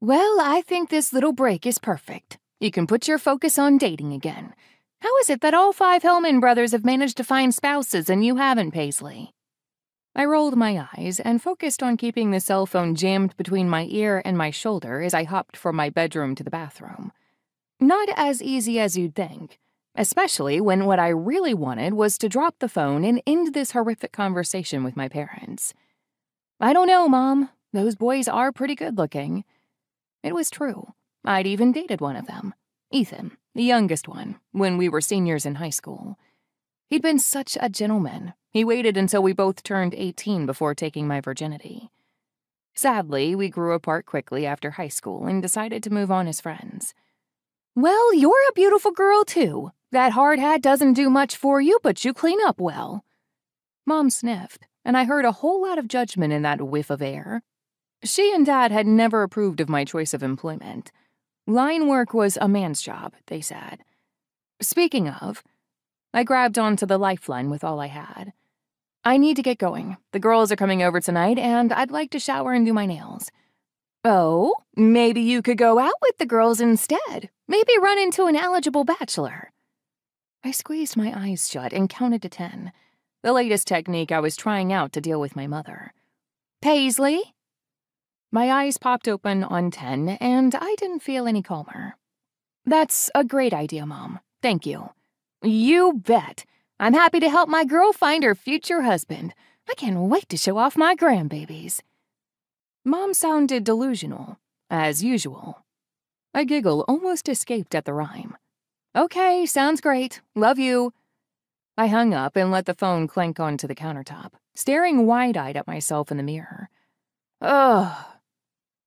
Well, I think this little break is perfect. You can put your focus on dating again. How is it that all 5 Hellman brothers have managed to find spouses and you haven't, Paisley? I rolled my eyes and focused on keeping the cell phone jammed between my ear and my shoulder as I hopped from my bedroom to the bathroom. Not as easy as you'd think, especially when what I really wanted was to drop the phone and end this horrific conversation with my parents. I don't know, Mom. Those boys are pretty good-looking. It was true. I'd even dated one of them, Ethan, the youngest one, when we were seniors in high school. He'd been such a gentleman. He waited until we both turned 18 before taking my virginity. Sadly, we grew apart quickly after high school and decided to move on as friends. Well, you're a beautiful girl, too. That hard hat doesn't do much for you, but you clean up well. Mom sniffed, and I heard a whole lot of judgment in that whiff of air. She and Dad had never approved of my choice of employment. Line work was a man's job, they said. Speaking of, I grabbed onto the lifeline with all I had. I need to get going. The girls are coming over tonight, and I'd like to shower and do my nails. Oh, maybe you could go out with the girls instead. Maybe run into an eligible bachelor. I squeezed my eyes shut and counted to 10, the latest technique I was trying out to deal with my mother. Paisley? My eyes popped open on 10, and I didn't feel any calmer. That's a great idea, Mom. Thank you. You bet. I'm happy to help my girl find her future husband. I can't wait to show off my grandbabies. Mom sounded delusional, as usual. A giggle almost escaped at the rhyme. Okay, sounds great. Love you. I hung up and let the phone clank onto the countertop, staring wide-eyed at myself in the mirror. Ugh.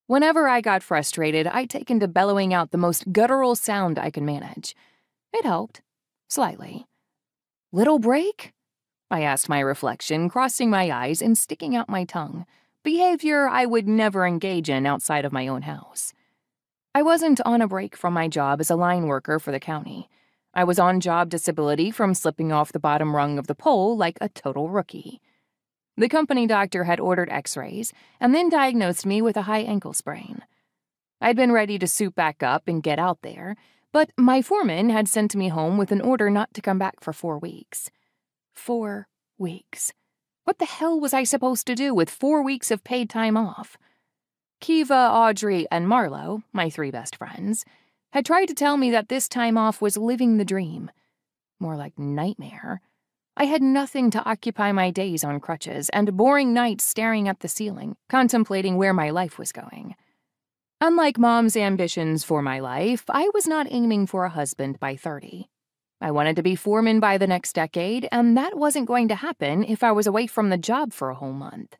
Whenever I got frustrated, I'd taken to bellowing out the most guttural sound I could manage. It helped. Slightly. Little break? I asked my reflection, crossing my eyes and sticking out my tongue, behavior I would never engage in outside of my own house. I wasn't on a break from my job as a line worker for the county. I was on job disability from slipping off the bottom rung of the pole like a total rookie. The company doctor had ordered x-rays and then diagnosed me with a high ankle sprain. I'd been ready to suit back up and get out there, but my foreman had sent me home with an order not to come back for 4 weeks. 4 weeks. What the hell was I supposed to do with 4 weeks of paid time off? Kiva, Audrey, and Marlo, my 3 best friends, had tried to tell me that this time off was living the dream. More like nightmare. I had nothing to occupy my days on crutches and boring nights staring at the ceiling, contemplating where my life was going. Unlike Mom's ambitions for my life, I was not aiming for a husband by 30. I wanted to be foreman by the next decade, and that wasn't going to happen if I was away from the job for a whole month.